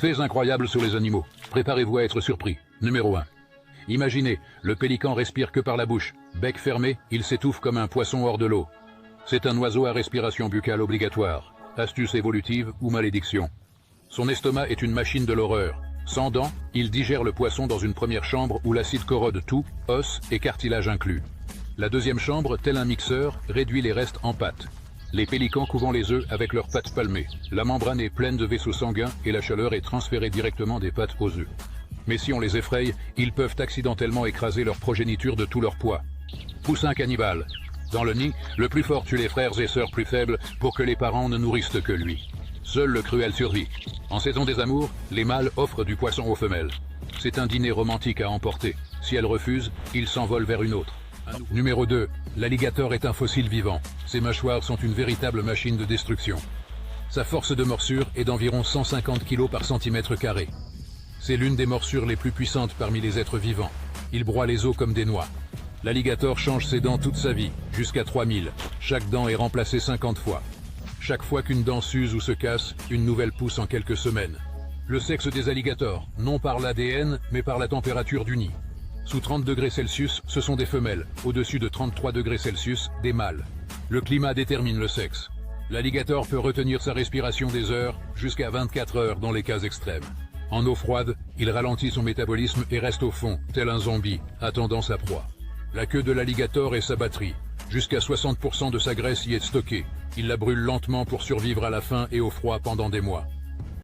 Faits incroyables sur les animaux. Préparez-vous à être surpris. Numéro 1. Imaginez, le pélican respire que par la bouche. Bec fermé, il s'étouffe comme un poisson hors de l'eau. C'est un oiseau à respiration buccale obligatoire. Astuce évolutive ou malédiction. Son estomac est une machine de l'horreur. Sans dents, il digère le poisson dans une première chambre où l'acide corrode tout, os et cartilage inclus. La deuxième chambre, tel un mixeur, réduit les restes en pâte. Les pélicans couvent les œufs avec leurs pattes palmées. La membrane est pleine de vaisseaux sanguins et la chaleur est transférée directement des pattes aux œufs. Mais si on les effraie, ils peuvent accidentellement écraser leur progéniture de tout leur poids. Poussin cannibale. Dans le nid, le plus fort tue les frères et sœurs plus faibles pour que les parents ne nourrissent que lui. Seul le cruel survit. En saison des amours, les mâles offrent du poisson aux femelles. C'est un dîner romantique à emporter. Si elles refusent, ils s'envolent vers une autre. Numéro 2. L'alligator est un fossile vivant. Ses mâchoires sont une véritable machine de destruction. Sa force de morsure est d'environ 150 kg par centimètre carré. C'est l'une des morsures les plus puissantes parmi les êtres vivants. Il broie les os comme des noix. L'alligator change ses dents toute sa vie, jusqu'à 3000. Chaque dent est remplacée 50 fois. Chaque fois qu'une dent s'use ou se casse, une nouvelle pousse en quelques semaines. Le sexe des alligators, non par l'ADN, mais par la température du nid. Sous 30 degrés Celsius, ce sont des femelles. Au-dessus de 33 degrés Celsius, des mâles. Le climat détermine le sexe. L'alligator peut retenir sa respiration des heures, jusqu'à 24 heures dans les cas extrêmes. En eau froide, il ralentit son métabolisme et reste au fond, tel un zombie, attendant sa proie. La queue de l'alligator est sa batterie. Jusqu'à 60% de sa graisse y est stockée. Il la brûle lentement pour survivre à la faim et au froid pendant des mois.